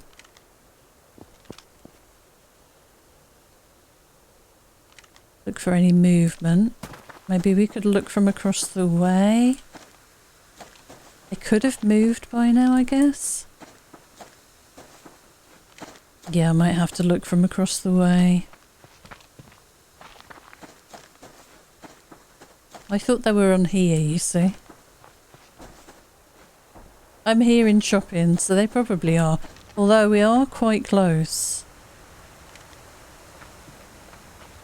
look for any movement. Maybe we could look from across the way. They could have moved by now, I guess. Yeah, I might have to look from across the way. I thought they were on here, you see. I'm hearing chopping, so they probably are. Although we are quite close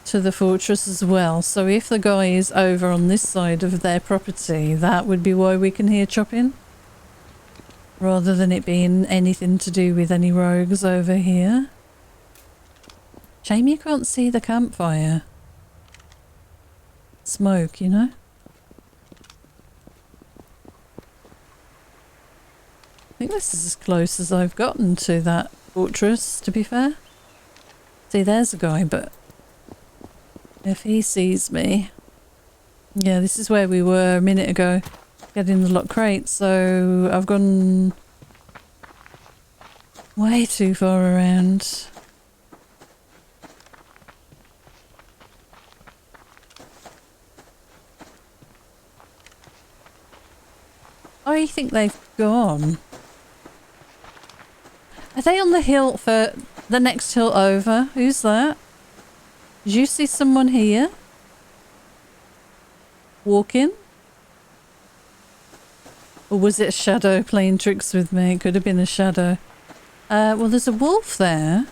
to the fortress as well. So if the guy is over on this side of their property, that would be why we can hear chopping. Rather than it being anything to do with any rogues over here. Shame you can't see the campfire. Smoke, you know? I think this is as close as I've gotten to that fortress, to be fair. See, there's a guy, but if he sees me... Yeah, this is where we were a minute ago, getting the lock crate, so I've gone way too far around. I think they've gone. Are they on the hill for the next hill over? Who's that? Did you see someone here? Walking? Or was it a shadow playing tricks with me? It could have been a shadow. Well, there's a wolf there.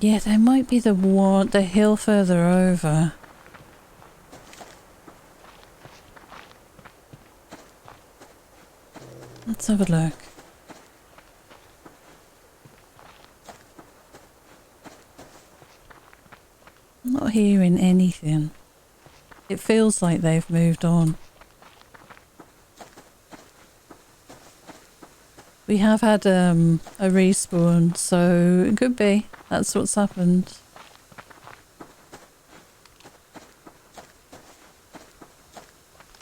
Yeah, there might be the hill further over. Let's have a look. I'm not hearing anything. It feels like they've moved on. We have had a respawn, so it could be. That's what's happened.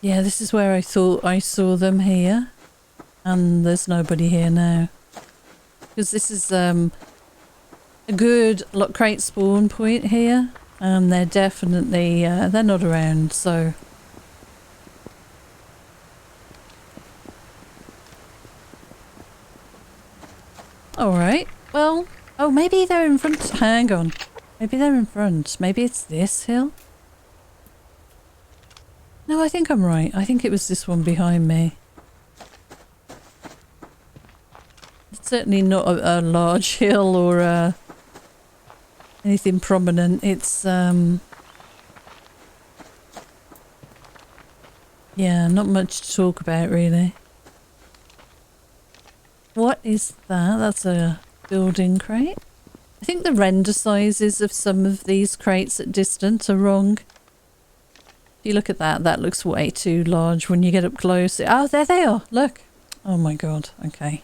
Yeah, this is where I thought I saw them here. And there's nobody here now. Because this is a good lock crate spawn point here. And they're definitely, they're not around, so... Alright, well... Oh, maybe they're in front. Hang on. Maybe they're in front. Maybe it's this hill? No, I think I'm right. I think it was this one behind me. It's certainly not a large hill or anything prominent. It's, yeah, not much to talk about, really. What is that? That's a building crate. I think the render sizes of some of these crates at distance are wrong. If you look at that, that looks way too large when you get up close. Oh, there they are. Look. Oh my god. Okay.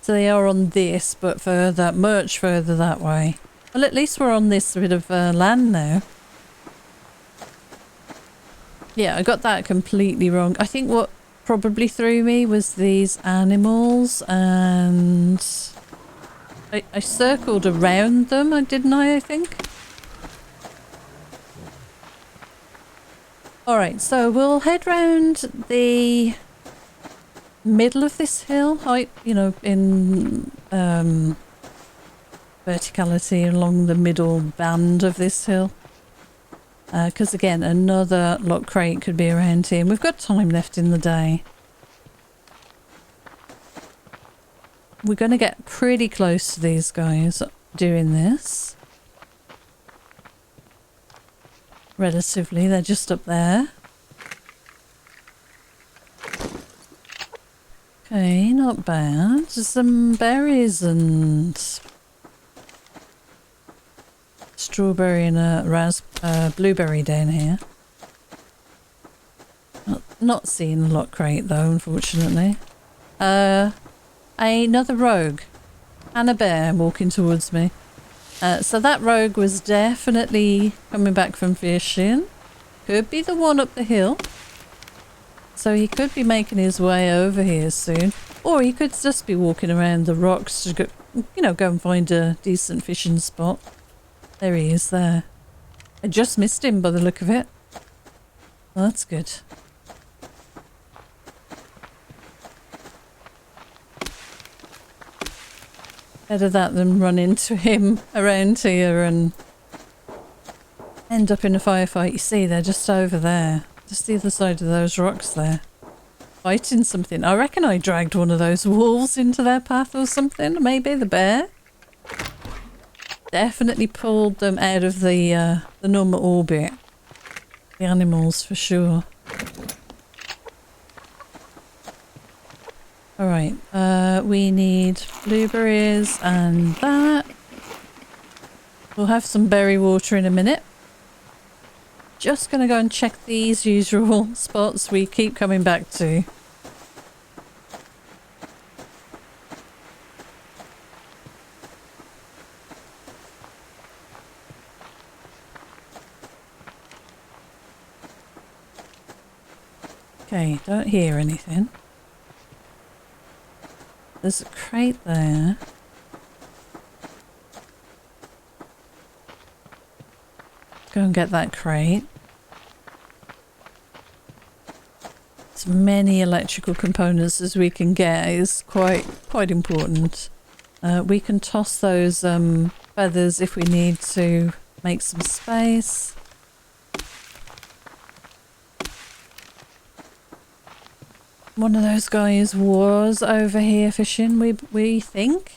So they are on this, but further, much further that way. Well, at least we're on this bit of land now. Yeah, I got that completely wrong. I think what probably threw me was these animals, and I circled around them, didn't I think? Alright, so we'll head round the middle of this hill, you know, in verticality along the middle band of this hill. Because again, another lock crate could be around here. And we've got time left in the day. We're going to get pretty close to these guys doing this. Relatively, they're just up there. Okay, not bad. Just some berries and strawberry and a blueberry down here. Not seeing a lock crate though, unfortunately. Another rogue and a bear walking towards me. So that rogue was definitely coming back from fishing. Could be the one up the hill. So he could be making his way over here soon. Or he could just be walking around the rocks to go, you know, go and find a decent fishing spot. There he is there. I just missed him by the look of it. Well, that's good. Better that than run into him around here and end up in a firefight. You see, they're just over there. Just the other side of those rocks there. Fighting something. I reckon I dragged one of those wolves into their path or something. Maybe the bear. Definitely pulled them out of the normal orbit. The animals for sure. Alright, we need blueberries and that. We'll have some berry water in a minute. Just gonna go and check these usual spots we keep coming back to. Okay, don't hear anything. There's a crate there. Go and get that crate. As many electrical components as we can get is quite important. We can toss those feathers if we need to make some space. One of those guys was over here fishing, we think.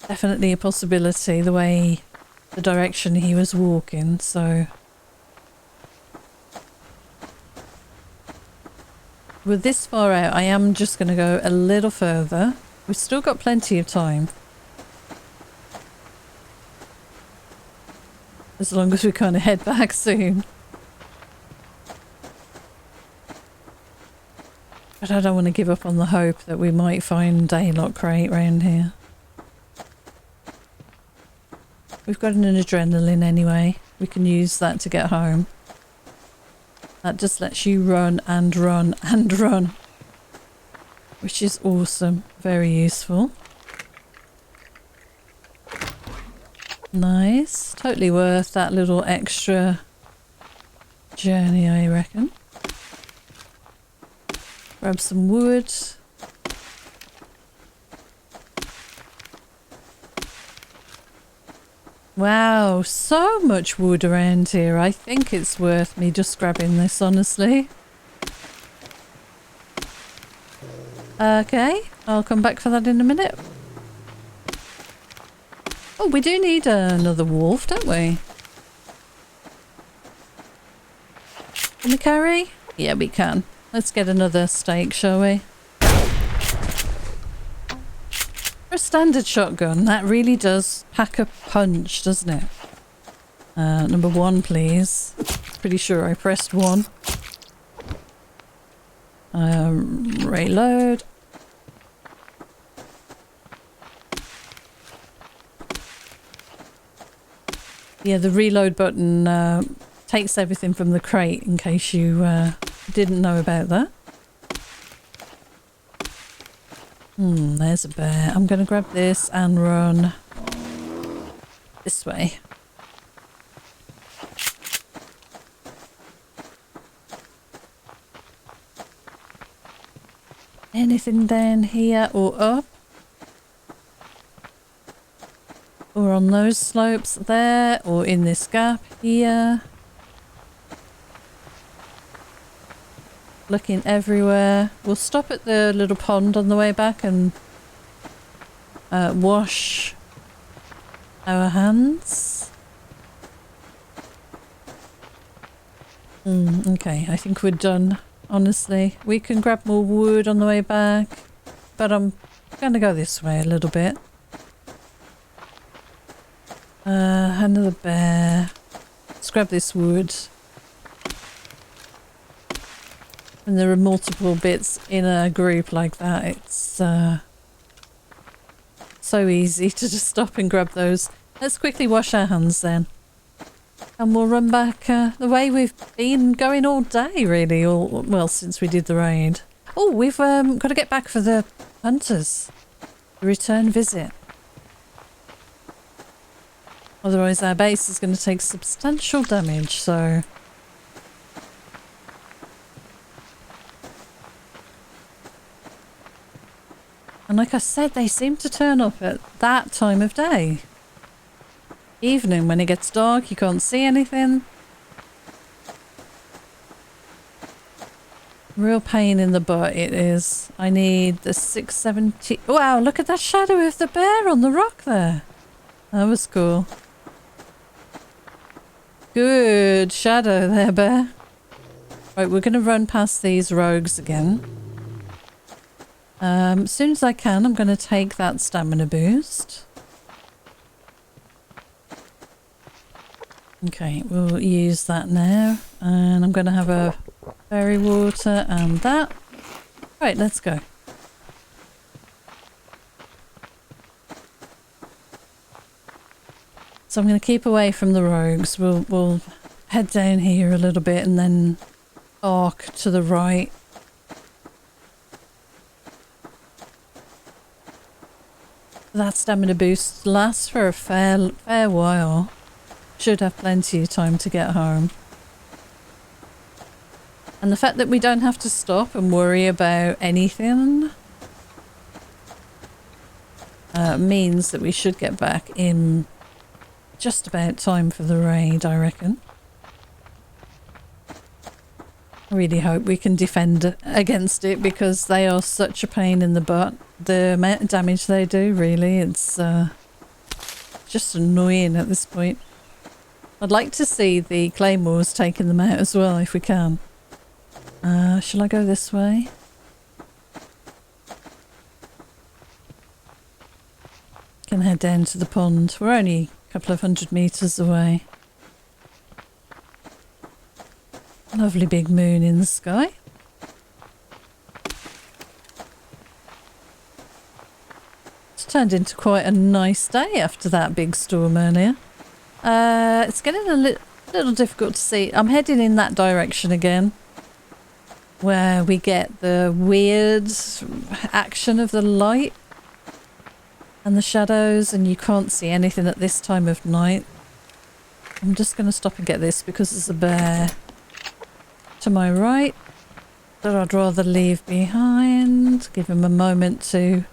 Definitely a possibility, the direction he was walking, so... With this far out, I am just going to go a little further. We've still got plenty of time. As long as we kind of head back soon. But I don't want to give up on the hope that we might find a lock crate around here. We've got an adrenaline anyway. We can use that to get home. That just lets you run and run and run. Which is awesome. Very useful. Nice. Totally worth that little extra journey, I reckon. Grab some wood. Wow, so much wood around here. I think it's worth me just grabbing this, honestly. Okay, I'll come back for that in a minute. Oh, we do need another wolf, don't we? Can we carry? Yeah, we can. Let's get another steak, shall we? For a standard shotgun, that really does pack a punch, doesn't it? Number 1, please. Pretty sure I pressed 1. Reload. Yeah, the reload button takes everything from the crate, in case you didn't know about that. There's a bear. I'm going to grab this and run this way. Anything down here or up? Or on those slopes there? Or in this gap here? Looking everywhere. We'll stop at the little pond on the way back and wash our hands. Okay, I think we're done, honestly. We can grab more wood on the way back, but I'm going to go this way a little bit. Another bear. Let's grab this wood. And there are multiple bits in a group like that. It's so easy to just stop and grab those. Let's quickly wash our hands then. And we'll run back the way we've been going all day, really. Well, since we did the raid. Oh, we've got to get back for the hunters. The return visit. Otherwise our base is going to take substantial damage, so... And like I said, they seem to turn up at that time of day. Evening, when it gets dark, you can't see anything. Real pain in the butt it is. I need the 670... Wow, look at that shadow of the bear on the rock there. That was cool. Good shadow there, bear. Right, we're going to run past these rogues again. As soon as I can, I'm going to take that stamina boost. Okay, we'll use that now. And I'm going to have a berry water and that. Right, let's go. So I'm going to keep away from the rogues. We'll head down here a little bit and then arc to the right. That stamina boost lasts for a fair while. Should have plenty of time to get home. And the fact that we don't have to stop and worry about anything means that we should get back in just about time for the raid, I reckon. I really hope we can defend against it because they are such a pain in the butt. The amount of damage they do, really, it's just annoying at this point. I'd like to see the claymores taking them out as well if we can. Shall I go this way? Can head down to the pond. We're only a couple of 100 meters away. Lovely big moon in the sky. It's turned into quite a nice day after that big storm earlier. It's getting a little difficult to see. I'm heading in that direction again, where we get the weird action of the light and the shadows, and you can't see anything at this time of night. I'm just going to stop and get this because there's a bear to my right that I'd rather leave behind. Give him a moment to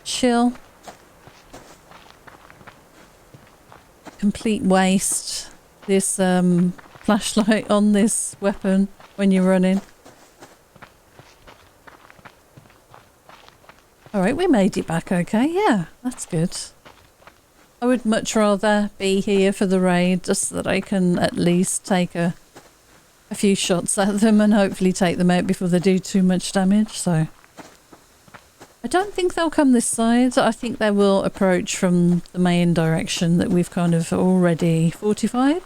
chill. Complete waste, this flashlight on this weapon when you're running. Alright, we made it back okay. Yeah, that's good. I would much rather be here for the raid just so that I can at least take a few shots at them and hopefully take them out before they do too much damage. So I don't think they'll come this side. I think they will approach from the main direction that we've kind of already fortified.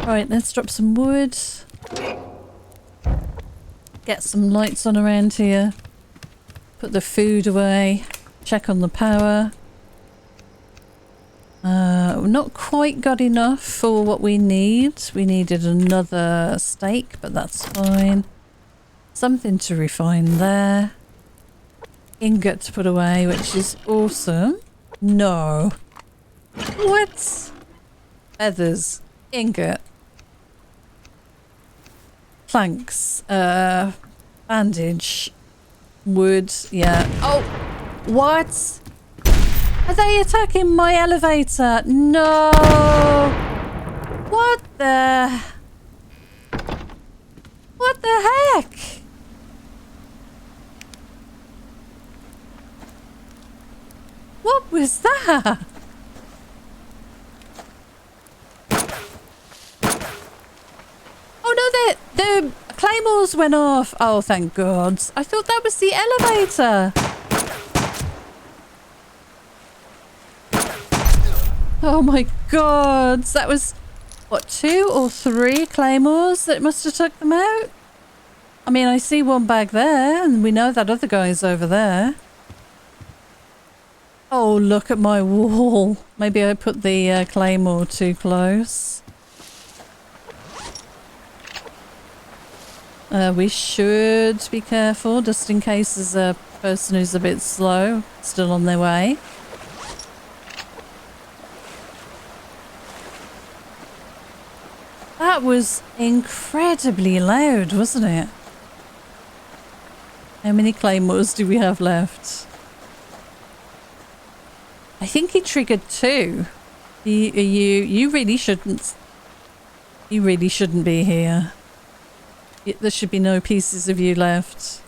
Right, let's drop some wood. Get some lights on around here. Put the food away. Check on the power. We've not quite got enough for what we need. We needed another steak, but that's fine. Something to refine there. Ingot to put away, which is awesome. No. What? Feathers. Ingot. Planks. Bandage. Wood. Yeah. Oh! What? Are they attacking my elevator? No! What the... What the heck? What was that? Oh no, the claymores went off. Oh, thank God. I thought that was the elevator. Oh my God. That was, what, 2 or 3 claymores that must have took them out? I mean, I see one back there, and we know that other guy's over there. Oh, look at my wall. Maybe I put the claymore too close. We should be careful, just in case there's a person who's a bit slow, still on their way. That was incredibly loud, wasn't it? How many claymores do we have left? I think he triggered 2. You really shouldn't. You really shouldn't be here. There should be no pieces of you left.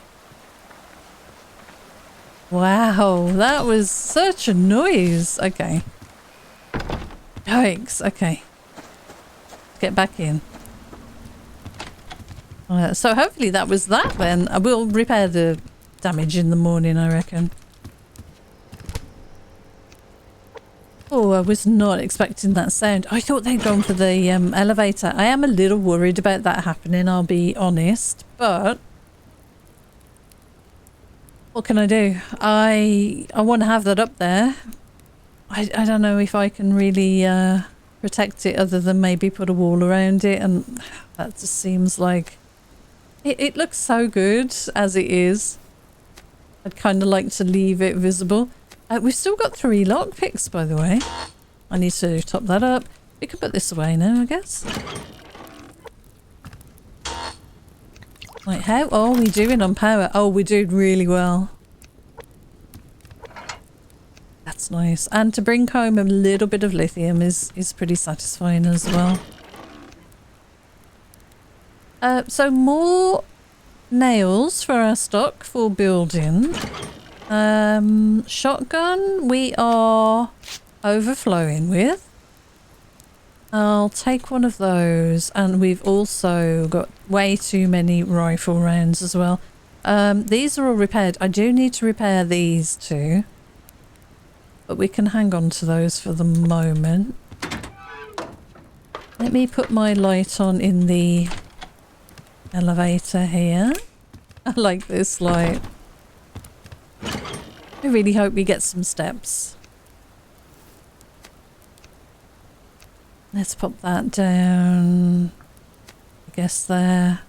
Wow, that was such a noise. Okay. Yikes. Okay. Get back in. So hopefully that was that then. I will repair the damage in the morning, I reckon. Oh, I was not expecting that sound. I thought they'd gone for the elevator. I am a little worried about that happening, I'll be honest. But what can I do? I want to have that up there. I don't know if I can really protect it other than maybe put a wall around it. And that just seems like... It looks so good as it is. I'd kind of like to leave it visible. We've still got 3 lockpicks, by the way. I need to top that up. We can put this away now, I guess. Right, how are we doing on power? Oh, we're doing really well. That's nice. And to bring home a little bit of lithium is pretty satisfying as well. So more nails for our stock for building. Shotgun we are overflowing with. I'll take one of those, and we've also got way too many rifle rounds as well. These are all repaired. I do need to repair these too, but we can hang on to those for the moment. Let me put my light on in the elevator here. I like this light. I really hope we get some steps. Let's pop that down. I guess there.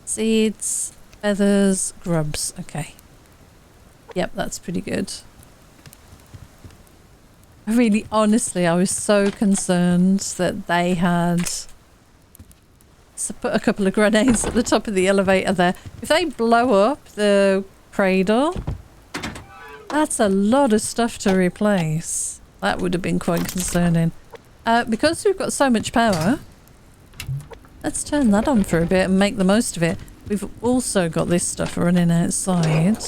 Seeds, feathers, grubs. Okay. Yep, that's pretty good. Honestly, I was so concerned that they had put a couple of grenades at the top of the elevator there. If they blow up the cradle, that's a lot of stuff to replace. That would have been quite concerning. Because we've got so much power, let's turn that on for a bit and make the most of it. We've also got this stuff running outside.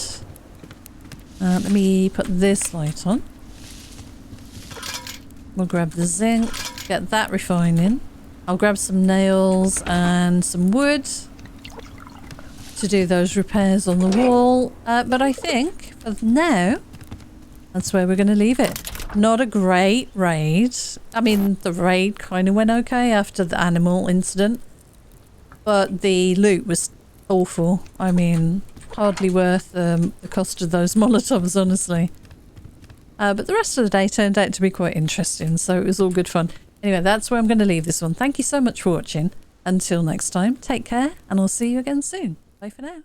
Let me put this light on. We'll grab the zinc, get that refining. I'll grab some nails and some wood to do those repairs on the wall. But I think for now, that's where we're going to leave it. Not a great raid. I mean, the raid kind of went okay after the animal incident, but the loot was awful. I mean, hardly worth the cost of those Molotovs, honestly. But the rest of the day turned out to be quite interesting, so it was all good fun. Anyway, that's where I'm going to leave this one. Thank you so much for watching. Until next time, take care, and I'll see you again soon. Bye for now.